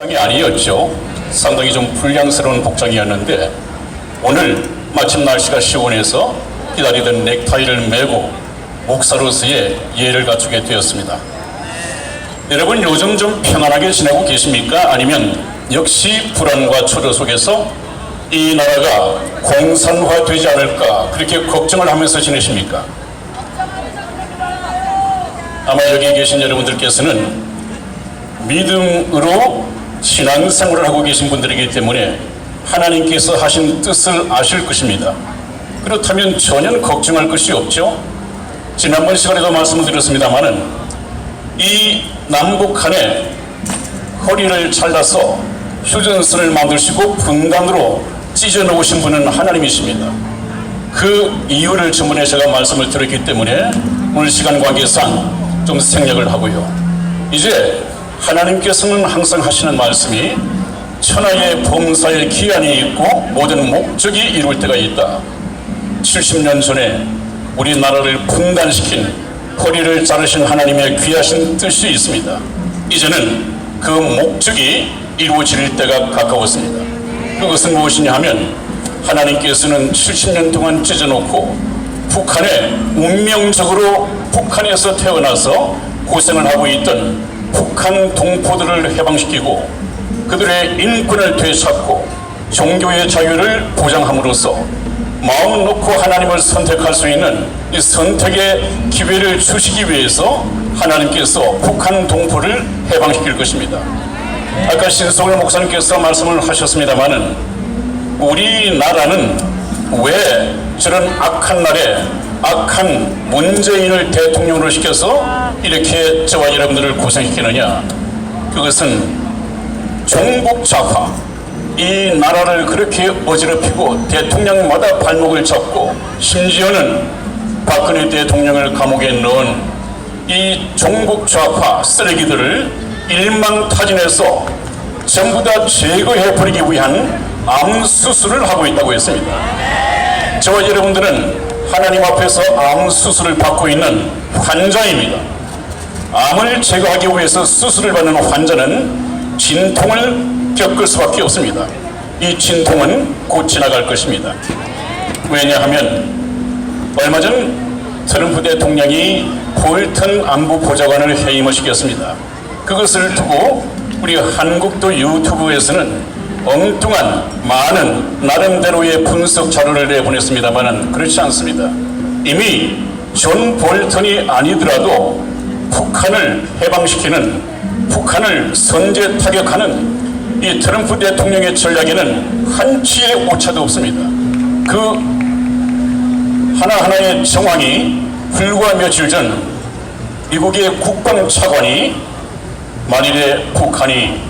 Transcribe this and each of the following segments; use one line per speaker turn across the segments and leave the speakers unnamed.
복장이 아니었죠. 상당히 좀 불량스러운 복장이었는데 오늘 마침 날씨가 시원해서 기다리던 넥타이를 메고 목사로서의 예를 갖추게 되었습니다. 여러분 요즘 좀 평안하게 지내고 계십니까? 아니면 역시 불안과 초조 속에서 이 나라가 공산화되지 않을까 그렇게 걱정을 하면서 지내십니까? 아마 여기 계신 여러분들께서는 믿음으로 신앙생활을 하고 계신 분들이기 때문에 하나님께서 하신 뜻을 아실 것입니다. 그렇다면 전혀 걱정할 것이 없죠. 지난번 시간에도 말씀을 드렸습니다마는 이 남북한에 허리를 잘라서 휴전선을 만드시고 분단으로 찢어 놓으신 분은 하나님이십니다. 그 이유를 전번에 제가 말씀을 드렸기 때문에 오늘 시간 관계상 좀 생략을 하고요. 이제 하나님께서는 항상 하시는 말씀이 천하의 범사에 기한이 있고 모든 목적이 이룰 때가 있다. 70년 전에 우리나라를 분단시킨 허리를 자르신 하나님의 귀하신 뜻이 있습니다. 이제는 그 목적이 이루어질 때가 가까웠습니다. 그것은 무엇이냐 하면 하나님께서는 70년 동안 찢어놓고 북한에 운명적으로 북한에서 태어나서 고생을 하고 있던 북한 동포들을 해방시키고 그들의 인권을 되찾고 종교의 자유를 보장함으로써 마음 놓고 하나님을 선택할 수 있는 이 선택의 기회를 주시기 위해서 하나님께서 북한 동포를 해방시킬 것입니다. 아까 신성월 목사님께서 말씀을 하셨습니다마는 우리나라는 왜 저런 악한 날에 악한 문재인을 대통령으로 시켜서 이렇게 저와 여러분들을 고생시키느냐? 그것은 종북 좌파, 이 나라를 그렇게 어지럽히고 대통령마다 발목을 잡고 심지어는 박근혜 대통령을 감옥에 넣은 이 종북 좌파 쓰레기들을 일망타진해서 전부 다 제거해버리기 위한 암 수술을 하고 있다고 했습니다. 저와 여러분들은 하나님 앞에서 암 수술을 받고 있는 환자입니다. 암을 제거하기 위해서 수술을 받는 환자는 진통을 겪을 수밖에 없습니다. 이 진통은 곧 지나갈 것입니다. 왜냐하면 얼마 전 트럼프 대통령이 볼턴 안보보좌관을 해임을 시켰습니다. 그것을 두고 우리 한국도 유튜브에서는 엉뚱한 많은 나름대로의 분석 자료를 내보냈습니다만 그렇지 않습니다. 이미 존 볼턴이 아니더라도 북한을 해방시키는, 북한을 선제 타격하는 이 트럼프 대통령의 전략에는 한치의 오차도 없습니다. 그 하나하나의 정황이 불과 며칠 전 미국의 국방차관이 만일에 북한이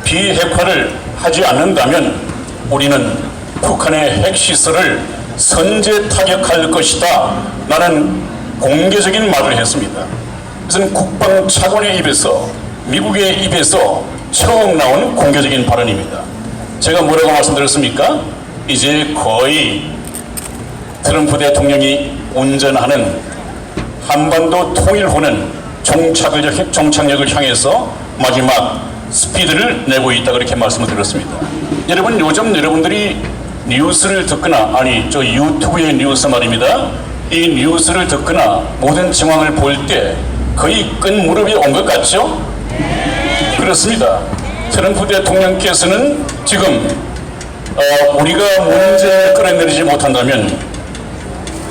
비핵화를 하지 않는다면 우리는 북한의 핵시설을 선제 타격할 것이다 라는 공개적인 말을 했습니다. 그것은 국방차관의 입에서, 미국의 입에서 처음 나온 공개적인 발언입니다. 제가 뭐라고 말씀드렸습니까? 이제 거의 트럼프 대통령이 운전하는 한반도 통일호는 종착역을 향해서 마지막 스피드를 내고 있다 그렇게 말씀을 드렸습니다. 여러분 요즘 여러분들이 뉴스를 듣거나 저 유튜브의 뉴스 말입니다. 이 뉴스를 듣거나 모든 정황을 볼 때 거의 끈 무릎이 온 것 같죠? 그렇습니다. 트럼프 대통령께서는 지금 우리가 문제를 끌어내리지 못한다면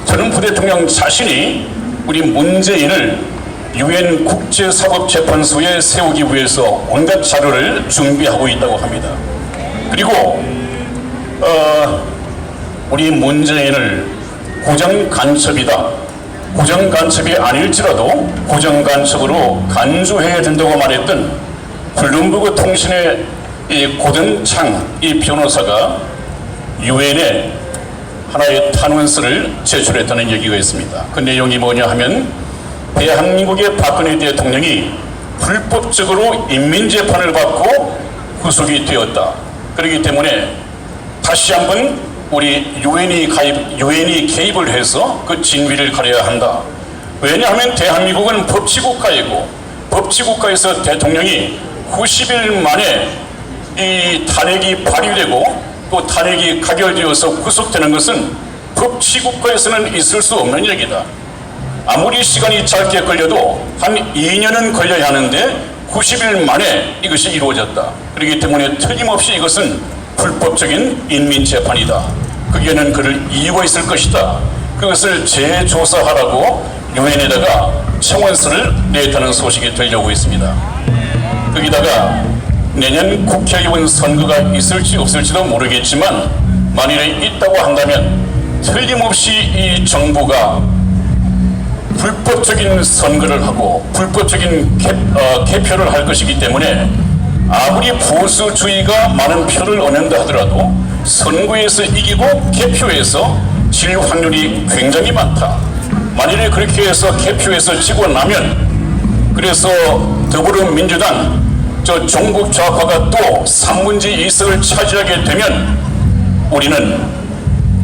트럼프 대통령 자신이 우리 문재인을 유엔 국제사법재판소에 세우기 위해서 온갖 자료를 준비하고 있다고 합니다. 그리고 우리 문재인을 고정간첩이다, 고정간첩이 아닐지라도 고정간첩으로 간주해야 된다고 말했던 블룸버그 통신의 이 고든창 이 변호사가 유엔에 하나의 탄원서를 제출했다는 얘기가 있습니다. 그 내용이 뭐냐 하면 대한민국의 박근혜 대통령이 불법적으로 인민재판을 받고 구속이 되었다. 그렇기 때문에 다시 한번 우리 유엔이 개입을 해서 그 진위를 가려야 한다. 왜냐하면 대한민국은 법치국가이고 법치국가에서 대통령이 90일 만에 이 탄핵이 발의되고 또 탄핵이 가결되어서 구속되는 것은 법치국가에서는 있을 수 없는 얘기다. 아무리 시간이 짧게 걸려도 한 2년은 걸려야 하는데 90일 만에 이것이 이루어졌다. 그렇기 때문에 틀림없이 이것은 불법적인 인민재판이다. 거기에는 그럴 이유가 있을 것이다. 그것을 재조사하라고 유엔에다가 청원서를 냈다는 소식이 들려오고 있습니다. 거기다가 내년 국회의원 선거가 있을지 없을지도 모르겠지만 만일에 있다고 한다면 틀림없이 이 정부가 불법적인 선거를 하고 불법적인 개표를 할 것이기 때문에 아무리 보수주의가 많은 표를 얻는다 하더라도 선거에서 이기고 개표에서 질 확률이 굉장히 많다. 만일에 그렇게 해서 개표에서 지고 나면 그래서 더불어민주당 저 종북 좌파가 또 산문지 2석을 차지하게 되면 우리는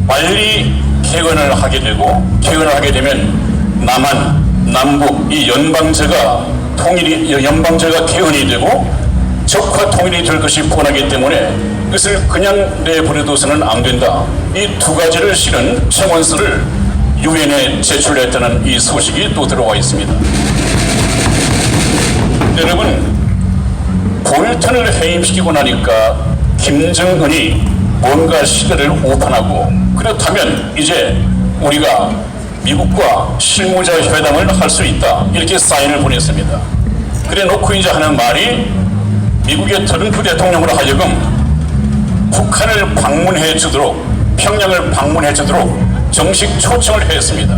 빨리 개헌을 하게 되고 개헌을 하게 되면 남한, 남북 이 연방제가 개헌이 되고 적화 통일이 될 것이 뻔하기 때문에 그것을 그냥 내버려둬서는 안 된다. 이 두 가지를 실은 청원서를 유엔에 제출했다는 이 소식이 또 들어와 있습니다. 여러분, 볼턴을 해임시키고 나니까 김정은이 뭔가 시대를 오판하고 그렇다면 이제 우리가 미국과 실무자 회담을 할 수 있다. 이렇게 사인을 보냈습니다. 그래 놓고 이제 하는 말이 미국의 트럼프 대통령으로 하여금 북한을 방문해 주도록 평양을 방문해 주도록 정식 초청을 했습니다.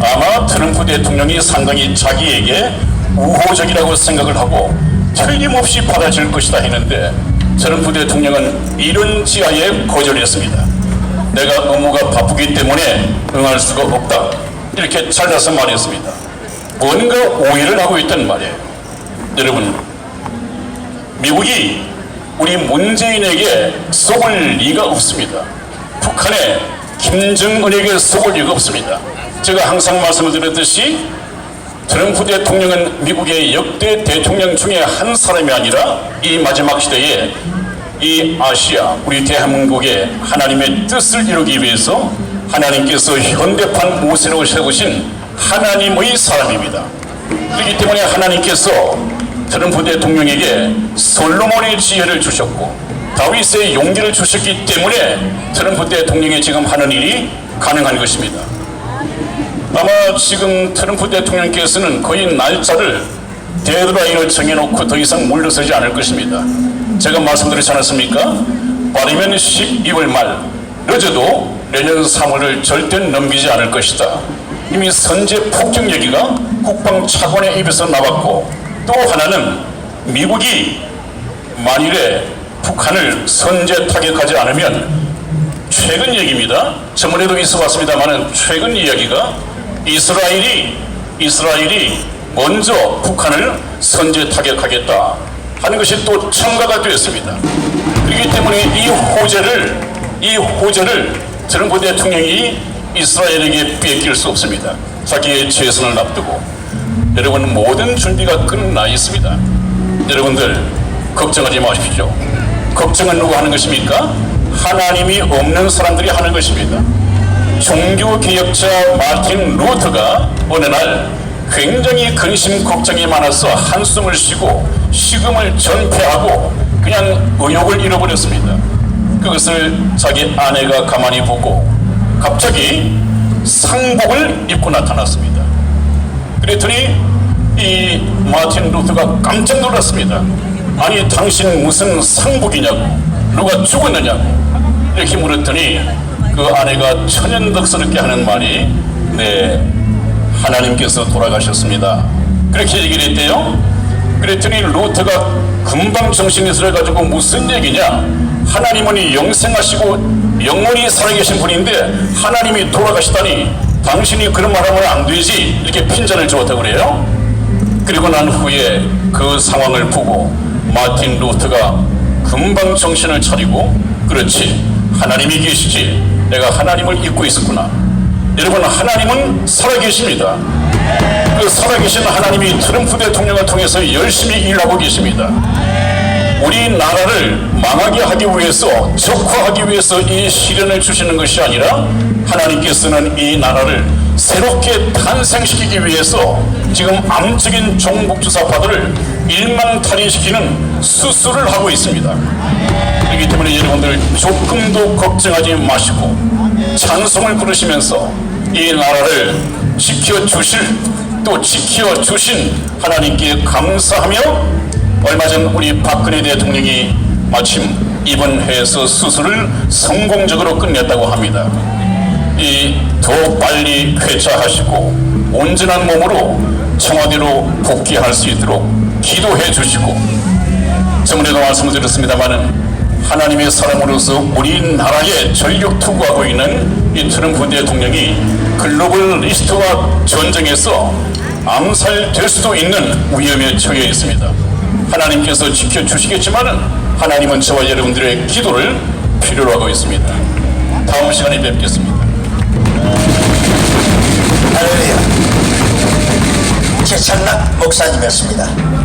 아마 트럼프 대통령이 상당히 자기에게 우호적이라고 생각을 하고 틀림없이 받아줄 것이다 했는데 트럼프 대통령은 이런 지하에 거절했습니다. 내가 업무가 바쁘기 때문에 응할 수가 없다. 이렇게 잘라서 말했습니다. 뭔가 오해를 하고 있단 말이에요. 여러분, 미국이 우리 문재인에게 속을 리가 없습니다. 북한에 김정은에게 속을 리가 없습니다. 제가 항상 말씀을 드렸듯이 트럼프 대통령은 미국의 역대 대통령 중에 한 사람이 아니라 이 마지막 시대에 이 아시아, 우리 대한민국의 하나님의 뜻을 이루기 위해서 하나님께서 현대판 모세로 세우신 하나님의 사람입니다. 그렇기 때문에 하나님께서 트럼프 대통령에게 솔로몬의 지혜를 주셨고 다윗의 용기를 주셨기 때문에 트럼프 대통령이 지금 하는 일이 가능한 것입니다. 아마 지금 트럼프 대통령께서는 거의 날짜를 데드라인을 정해놓고 더 이상 물러서지 않을 것입니다. 제가 말씀드리지 않았습니까? 빠르면 12월 말, 늦어도 내년 3월을 절대 넘기지 않을 것이다. 이미 선제 폭격 얘기가 국방차관의 입에서 나왔고 또 하나는 미국이 만일에 북한을 선제 타격하지 않으면 최근 얘기입니다. 저번에도 있어 왔습니다만 최근 이야기가 이스라엘이 먼저 북한을 선제 타격하겠다 하는 것이 또 첨가가 되었습니다. 그렇기 때문에 이 호재를 트럼프 대통령이 이스라엘에게 뺏길 수 없습니다. 자기의 최선을 앞두고 여러분 모든 준비가 끝나 있습니다. 여러분들 걱정하지 마십시오. 걱정은 누가 하는 것입니까? 하나님이 없는 사람들이 하는 것입니다. 종교개혁자 마틴 루터가 어느 날 굉장히 근심 걱정이 많아서 한숨을 쉬고 식음을 전폐하고 그냥 의욕을 잃어버렸습니다. 그것을 자기 아내가 가만히 보고 갑자기 상복을 입고 나타났습니다. 그랬더니 이 마틴 루터가 깜짝 놀랐습니다. 아니 당신 무슨 상복이냐고, 누가 죽었느냐고 이렇게 물었더니 그 아내가 천연덕스럽게 하는 말이 네, 하나님께서 돌아가셨습니다. 그렇게 얘기를 했대요. 그랬더니 루터가 금방 정신이 들어가지고 무슨 얘기냐, 하나님은 영생하시고 영원히 살아계신 분인데 하나님이 돌아가시다니 당신이 그런 말하면 안 되지, 이렇게 핀잔을 주었다고 그래요. 그리고 난 후에 그 상황을 보고 마틴 루터가 금방 정신을 차리고 그렇지, 하나님이 계시지, 내가 하나님을 잊고 있었구나. 여러분, 하나님은 살아계십니다. 그 살아계신 하나님이 트럼프 대통령을 통해서 열심히 일하고 계십니다. 우리나라를 망하게 하기 위해서, 적화하기 위해서 이 시련을 주시는 것이 아니라 하나님께서는 이 나라를 새롭게 탄생시키기 위해서 지금 암적인 종북주사파들을 일망탈의시키는 수술을 하고 있습니다. 그렇기 때문에 여러분들 조금도 걱정하지 마시고 찬송을 부르시면서 이 나라를 지켜주실, 또 지켜주신 하나님께 감사하며, 얼마 전 우리 박근혜 대통령이 마침 이번 해에서 수술을 성공적으로 끝냈다고 합니다. 더 빨리 쾌차하시고 온전한 몸으로 청와대로 복귀할 수 있도록 기도해 주시고, 저번에도 말씀드렸습니다마는 하나님의 사람으로서 우리나라에 전력 투구하고 있는 이 트럼프 대통령이 글로벌 리스트와 전쟁에서 암살될 수도 있는 위험에 처해 있습니다. 하나님께서 지켜주시겠지만은 하나님은 저와 여러분들의 기도를 필요로 하고 있습니다. 다음 시간에 뵙겠습니다.
할렐루야. 최찬락 목사님이었습니다.